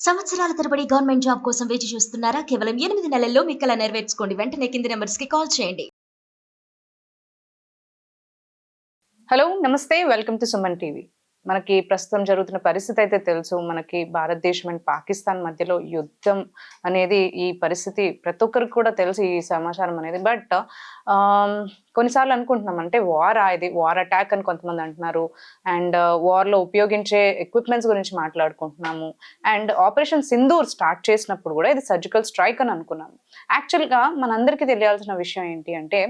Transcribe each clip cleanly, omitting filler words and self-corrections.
సంవత్సరాల తరబడి government job కోసం వేచి చూస్తున్నారా? కేవలం 8 నెలల్లో మీ కల నెరవేర్చుకోండి. వెంటనే కింది నంబర్స్‌కి కాల్ చేయండి. హలో నమస్తే వెల్కమ్ టు సుమన్ టీవీ. మనకి ప్రస్తుతం జరుగుతున్న పరిస్థితి అయితే తెలుసు. మనకి భారతదేశం అండ్ పాకిస్తాన్ మధ్యలో యుద్ధం అనేది ఈ పరిస్థితి ప్రతి ఒక్కరికి కూడా తెలుసు ఈ సమాచారం అనేది. బట్ కొన్నిసార్లు అనుకుంటున్నాం అంటే ఇది వార్ అటాక్ అని కొంతమంది అంటున్నారు. అండ్ వార్లో ఉపయోగించే ఎక్విప్మెంట్స్ గురించి మాట్లాడుకుంటున్నాము. అండ్ ఆపరేషన్ సింధూర్ స్టార్ట్ చేసినప్పుడు కూడా ఇది సర్జికల్ స్ట్రైక్ అని అనుకున్నాము. యాక్చువల్గా మనందరికీ తెలియాల్సిన విషయం ఏంటి అంటే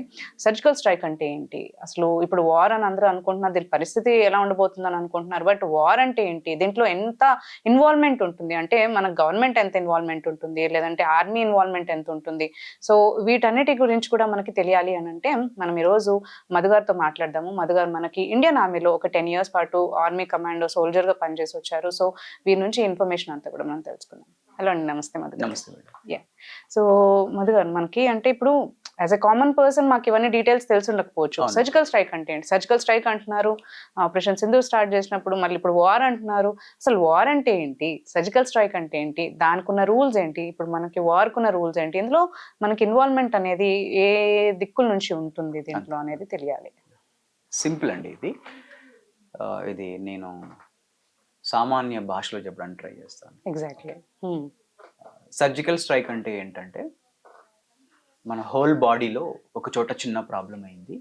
సర్జికల్ స్ట్రైక్ అంటే ఏంటి, అసలు ఇప్పుడు వార్ అని అందరూ అనుకుంటున్నారు, దీని పరిస్థితి ఎలా ఉండబోతుందని అనుకుంటున్నారు. బట్ వార్ అంటే ఏంటి, దీంట్లో ఎంత ఇన్వాల్వ్మెంట్ ఉంటుంది అంటే మన గవర్నమెంట్ ఎంత ఇన్వాల్వ్మెంట్ ఉంటుంది, లేదంటే ఆర్మీ ఇన్వాల్వ్మెంట్ ఎంత ఉంటుంది. సో వీటన్నిటి గురించి కూడా మనకి తెలియాలి అని అంటే మనం ఈరోజు మధు గారితో మాట్లాడదాము. మధు గారు మనకి ఇండియన్ ఆర్మీలో ఒక 10 years పాటు ఆర్మీ కమాండో సోల్జర్ గా పనిచేసి వచ్చారు. సో వీరి నుంచి ఇన్ఫర్మేషన్ అంతా కూడా మనం తెలుసుకుందాం. హలో అండి, నమస్తే మధు గారు. నమస్తే మేడం. సో మధు గారు, మనకి అంటే ఇప్పుడు యాజ్ ఎ కామన్ పర్సన్ మాకు ఇవన్నీ డీటెయిల్స్ తెలిసి ఉండకపోవచ్చు. అవును. సర్జికల్ స్ట్రైక్ అంటే ఏంటి? సర్జికల్ స్ట్రైక్ అంటున్నారు, ఆపరేషన్ సింధూర్ స్టార్ట్ చేసినప్పుడు, మళ్ళీ ఇప్పుడు వార్ అంటున్నారు. అసలు వార్ అంటే ఏంటి, సర్జికల్ స్ట్రైక్ అంటే ఏంటి, దానికి ఉన్న రూల్స్ ఏంటి, ఇప్పుడు మనకి వార్కు ఉన్న రూల్స్ ఏంటి, ఇందులో మనకి ఇన్వాల్వ్మెంట్ అనేది ఏ దిక్కుల నుంచి ఉంటుంది దీంట్లో అనేది తెలియాలి. సింపుల్ అండి ఇది నేను సామాన్య భాషలో చెప్పడానికి ట్రై చేస్తాను. ఎగ్జాక్ట్లీ. సర్జికల్ స్ట్రైక్ అంటే ఏంటంటే మన హోల్ బాడీలో ఒక చోట చిన్న ప్రాబ్లం అయింది,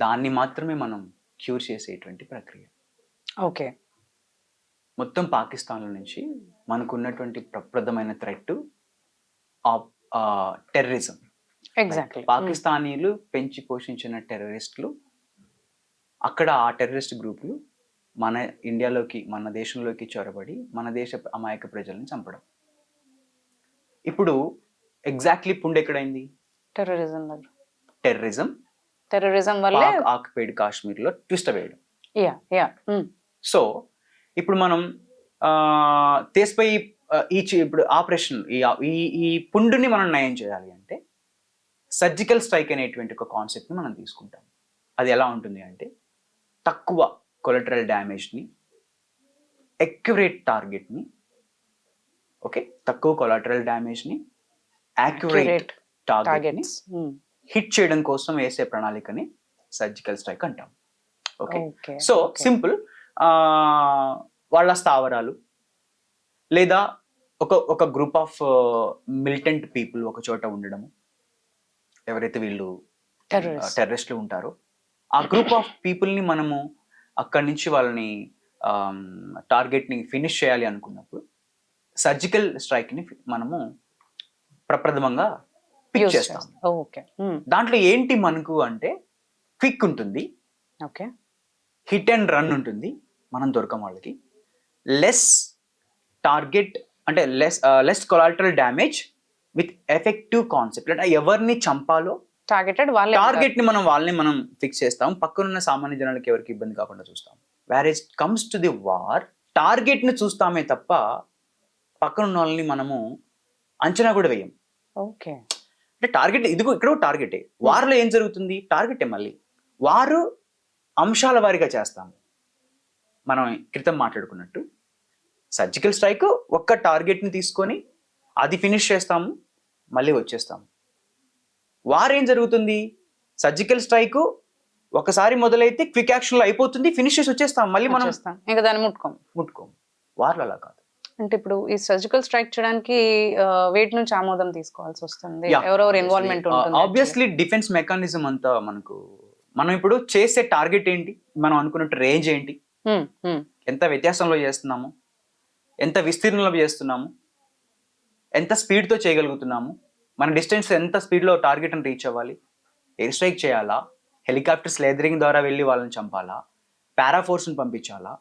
దాన్ని మాత్రమే మనం క్యూర్ చేసేటువంటి ప్రక్రియ. ఓకే. మొత్తం పాకిస్తాన్ల నుంచి మనకు ఉన్నటువంటి ప్రప్రదమైన థ్రెట్ టెర్రరిజం. ఎగ్జాక్ట్లీ. పాకిస్తానీలు పెంచి పోషించిన టెర్రరిస్టులు, అక్కడ ఆ టెర్రరిస్ట్ గ్రూపులు మన ఇండియాలోకి, మన దేశంలోకి చొరబడి మన దేశ అమాయక ప్రజలను చంపడం. ఇప్పుడు ఎగ్జాక్ట్లీ పుండు ఎక్కడైంది? టెర్రరిజం వల్ల వల్ల ఆక్యుపైడ్ కాశ్మీర్లో ట్విస్ట్ వేయడం. సో ఇప్పుడు మనం తీసిపై ఇప్పుడు ఆపరేషన్ ఈ పుండుని మనం నయం చేయాలి అంటే సర్జికల్ స్ట్రైక్ అనేటువంటి ఒక కాన్సెప్ట్ని మనం తీసుకుంటాం. అది ఎలా ఉంటుంది అంటే తక్కువ కొలటరల్ డ్యామేజ్ని, ఎక్యురేట్ టార్గెట్ని, ఓకే, తక్కువ కొలాటరల్ డ్యామేజ్ని, యాక్యురేట్ టార్గెట్ని హిట్ చేయడం కోసం వేసే ప్రణాళికని సర్జికల్ స్ట్రైక్ అంటాం. ఓకే. సో సింపుల్, వాళ్ళ స్థావరాలు లేదా ఒక గ్రూప్ ఆఫ్ మిలిటెంట్ పీపుల్ ఒక చోట ఉండడము, ఎవరైతే వీళ్ళు టెర్రరిస్టులు ఉంటారో ఆ గ్రూప్ ఆఫ్ పీపుల్ని మనము అక్కడి నుంచి వాళ్ళని టార్గెట్ని ఫినిష్ చేయాలి అనుకున్నప్పుడు సర్జికల్ స్ట్రైక్ని మనము ప్రప్రథమంగా పిక్ చేస్తాం. దాంట్లో ఏంటి మనకు అంటే క్విక్ ఉంటుంది, ఓకే, హిట్ అండ్ రన్ ఉంటుంది, మనం దొరకం వాళ్ళకి, లెస్ టార్గెట్ అంటే less collateral damage with effective concept. అంటే ఎవరిని చంపాలో టార్గెట్ ని వాళ్ళని మనం ఫిక్స్ చేస్తాం, పక్కనున్న సామాన్య జనాలకి ఎవరికి ఇబ్బంది కాకుండా చూస్తాం. Where it comes to the war, target ని చూస్తామే తప్ప పక్కనున్న వాళ్ళని మనము అంచనా కూడా వేయం. ఓకే. అంటే టార్గెట్ ఇక్కడ టార్గెటే. వార్లో ఏం జరుగుతుంది? టార్గెటే. మళ్ళీ వారు అంశాల వారీగా చేస్తాము. మనం క్రితం మాట్లాడుకున్నట్టు సర్జికల్ స్ట్రైక్ ఒక్క టార్గెట్ని తీసుకొని అది ఫినిష్ చేస్తాము, మళ్ళీ వచ్చేస్తాము. వార్ ఏం జరుగుతుంది? సర్జికల్ స్ట్రైక్ ఒకసారి మొదలైతే క్విక్ యాక్షన్లో అయిపోతుంది, ఫినిష్ చేసి వచ్చేస్తాం, మళ్ళీ మనం ఇంకా దాన్ని ముట్టుకోం. వార్లు అలా కాదు. అంటే ఇప్పుడు ఈ సర్జికల్ స్ట్రైక్ చేయడానికి వేటి నుంచి ఆమోదం తీసుకోవాల్సి వస్తుంది? ఎవరెవరు ఇన్వాల్వ్మెంట్ ఉంటుంది? ఆబ్వియస్లీ డిఫెన్స్ మెకానిజం అంతా మనం ఇప్పుడు చేసే టార్గెట్ ఏంటి, మనం అనుకున్నట్టు రేంజ్ ఏంటి, ఎంత వ్యత్యాసంలో చేస్తున్నాము, ఎంత విస్తీర్ణంలో చేస్తున్నాము, ఎంత స్పీడ్తో చేయగలుగుతున్నాము, మన డిస్టెన్స్ ఎంత స్పీడ్లో టార్గెట్ని రీచ్ అవ్వాలి, ఎయిర్ స్ట్రైక్ చేయాలా, హెలికాప్టర్స్ లేదరింగ్ ద్వారా వెళ్ళి వాళ్ళని చంపాలా, పారా ఫోర్స్ని పంపించాలా,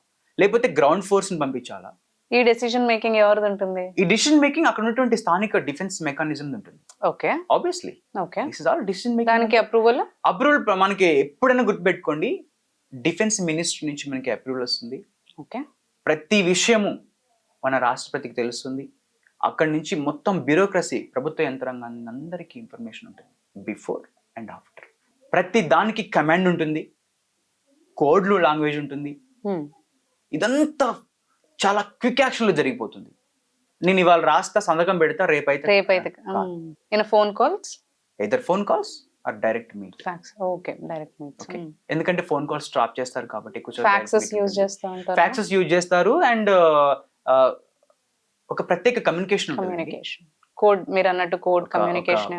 లేకపోతే గ్రౌండ్ ఫోర్స్ని పంపించాలా? ఈ డెసిషన్ మేకింగ్ ఎవరిది ఉంటుంది? ఈ డెసిషన్ మేకింగ్ అక్కడ ఉన్నటువంటి స్థానిక డిఫెన్స్ మెకానిజం ఉంటుంది. Okay. Obviously. Okay. This is all decision making. దానికి అప్రూవల్ మనకి ఎప్పుడైనా గుర్తుపెట్టుకోండి, డిఫెన్స్ మినిస్ట్రీ నుంచి మనకి అప్రూవల్ వస్తుంది. ఓకే. ప్రతి విషయము మన రాష్ట్రపతికి తెలుస్తుంది. అక్కడి నుంచి మొత్తం బ్యూరోక్రసీ, ప్రభుత్వ యంత్రాంగాన్ని అందరికీ ఇన్ఫర్మేషన్ ఉంటుంది, బిఫోర్ అండ్ ఆఫ్టర్. ప్రతి దానికి కమాండ్ ఉంటుంది, కోడ్లు లాంగ్వేజ్ ఉంటుంది. ఇదంతా చాలా క్విక్ యాక్షన్లో జరిగిపోతుంది. నేను ఇవాళ రాస్తా, సంతకం పెడతా, రేపైతే in phone calls, either phone calls or direct meet. Fax. Okay, direct meets. Okay, ఎందుకంటే ఫోన్ కాల్స్ స్టాప్ చేస్తారు కాబట్టి ఫ్యాక్సెస్ యూజ్ చేస్తూ ఉంటారు. ఫ్యాక్సెస్ యూజ్ చేస్తారు అండ్ ఒక ప్రత్యేక కమ్యూనికేషన్ ఉంటుంది. కమ్యూనికేషన్ కోడ్, మీరు అన్నట్టు కోడ్ కమ్యూనికేషన్.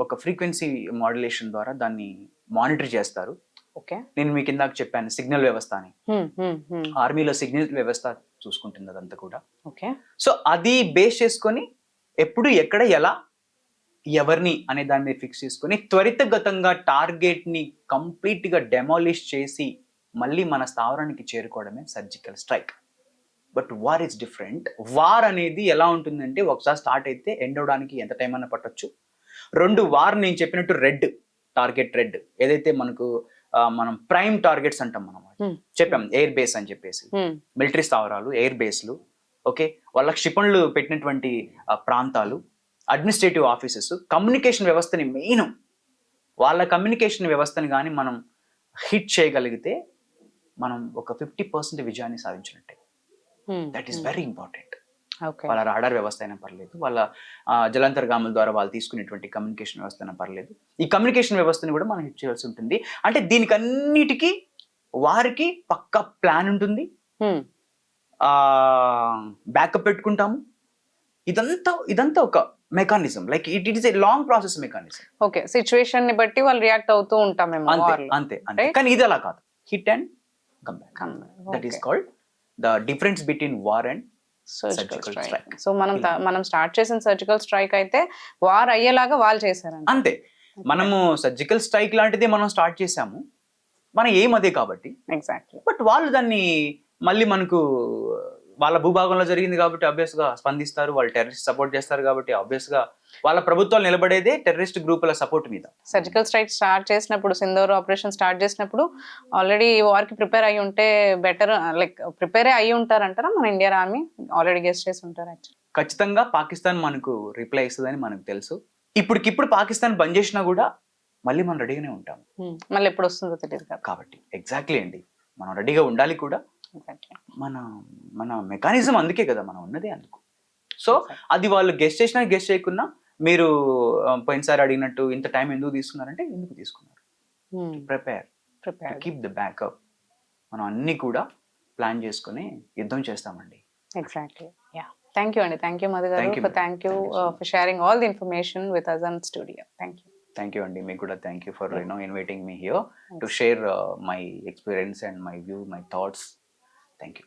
ఒక ఫ్రీక్వెన్సీ మాడ్యులేషన్ ద్వారా దాన్ని మానిటర్ చేస్తారు. ఓకే, నేను మీకు ఇందాక చెప్పాను సిగ్నల్ వ్యవస్థ అని. ఆర్మీలో సిగ్నల్ వ్యవస్థ చూసుకుంటుంది అదంతా కూడా. ఓకే, సో అది బేస్ చేసుకొని ఎప్పుడు ఎక్కడ ఎలా ఎవరిని అనే దాన్ని ఫిక్స్ చేసుకొని త్వరితగతంగా టార్గెట్ ని కంప్లీట్ గా డెమాలిష్ చేసి మళ్ళీ మన స్థావరానికి చేరుకోవడమే surgical strike. But war is different. War అనేది ఎలా ఉంటుందంటే ఒకసారి స్టార్ట్ అయితే ఎండ్ అవడానికి ఎంత టైం అన్నా పట్టొచ్చు. రెండు, వార్ నేను చెప్పినట్టు రెడ్ టార్గెట్, రెడ్ ఏదైతే మనకు మనం ప్రైమ్ టార్గెట్స్ అంటాం మనం చెప్పాం, ఎయిర్ బేస్ అని చెప్పేసి, మిలిటరీ స్థావరాలు, ఎయిర్ బేస్లు, ఓకే, వాళ్ళ క్షిపణులు పెట్టినటువంటి ప్రాంతాలు, అడ్మినిస్ట్రేటివ్ ఆఫీసెస్, కమ్యూనికేషన్ వ్యవస్థని మెయిన్, వాళ్ళ కమ్యూనికేషన్ వ్యవస్థని కానీ మనం హిట్ చేయగలిగితే మనం ఒక 50% విజయాన్ని సాధించినట్టే. That is very important. వాళ్ళ రాడార్ వ్యవస్థ అయినా పర్లేదు, వాళ్ళ జలాంతర్గాముల ద్వారా వాళ్ళు తీసుకునేటువంటి కమ్యూనికేషన్ వ్యవస్థ అయినా పర్లేదు, ఈ కమ్యూనికేషన్ వ్యవస్థని కూడా మనం హిట్ చేయాల్సి ఉంటుంది. అంటే దీనికి అన్నిటికీ వారికి పక్కా ప్లాన్ ఉంటుంది, బ్యాకప్ పెట్టుకుంటాము. ఇదంతా ఒక mechanism, like it is a long process mechanism. Okay, situation ని బట్టి వాళ్ళు రియాక్ట్ అవుతూ ఉంటాం. అంతే. కానీ ఇది అలా కాదు, hit and come back. That is called the difference between war and surgical strike. So మనం స్టార్ట్ చేసిన సర్జికల్ స్ట్రైక్ అయితే వార్ అయ్యేలాగా వాళ్ళు చేశారు అంతే. మనము సర్జికల్ స్ట్రైక్ లాంటిది మనం స్టార్ట్ చేసాము, మన ఏం అదే కాబట్టి. ఎగ్జాక్ట్లీ. బట్ వాళ్ళు దాన్ని మళ్ళీ మనకు వాళ్ళ భూభాగంలో జరిగింది కాబట్టి ఆబ్వియస్ గా స్పందిస్తారు. వాళ్ళు టెర్రరిస్ట్ సపోర్ట్ చేస్తారు కాబట్టి ఆబ్వియస్ గా వాళ్ళ ప్రభుత్వాలు నిలబడేదే టెర్రరిస్ట్ గ్రూపుల సపోర్ట్ మీద. సర్జికల్ స్ట్రైక్ స్టార్ట్ చేసినప్పుడు, సింధూర్ ఆపరేషన్ స్టార్ట్ చేసినప్పుడు ఆల్రెడీ వార్ కి ప్రిపేర్ అయ్యి ఉంటే బెటర్, లైక్ ప్రిపేర్ అయ్యి ఉంటారంటారా మన ఇండియన్ ఆర్మీ? ఆల్రెడీ గెస్ట్ చేసి ఉంటారు. ఖచ్చితంగా పాకిస్తాన్ మనకు రిప్లై ఇస్తుందని మనకు తెలుసు. ఇప్పటికిప్పుడు పాకిస్తాన్ బంద్ చేసినా కూడా మళ్ళీ మనం రెడీగానే ఉంటాం. మళ్ళీ ఎప్పుడు వస్తుందో తెలియదు కాబట్టి ఎగ్జాక్ట్లీ అండి, మనం రెడీగా ఉండాలి కూడా. మన మెకానిజం అందుకే కదా మనం ఉన్నదే అందుకు. సో అది వాళ్ళు గెస్ట్ చేసినా గెస్ట్ చేయకున్నా, మీరు పోయినసారి అడిగినట్టు ఇంత టైం ఎందుకు తీసుకున్నారంటే ఎందుకు తీసుకున్నారు, ప్రిపేర్ కీప్ ద బ్యాకప్. మనం అన్ని కూడా ప్లాన్ చేసుకుని యుద్ధం చేస్తామండి. ఎగ్జాక్ట్లీ. యా, థ్యాంక్ యూ అండి. థ్యాంక్ యూ మధు గారు. Thank you for sharing all the information with us on studio. Thank you అండి. మీకు కూడా thank you for inviting me here to share my experience and my view, my thoughts. Thank you.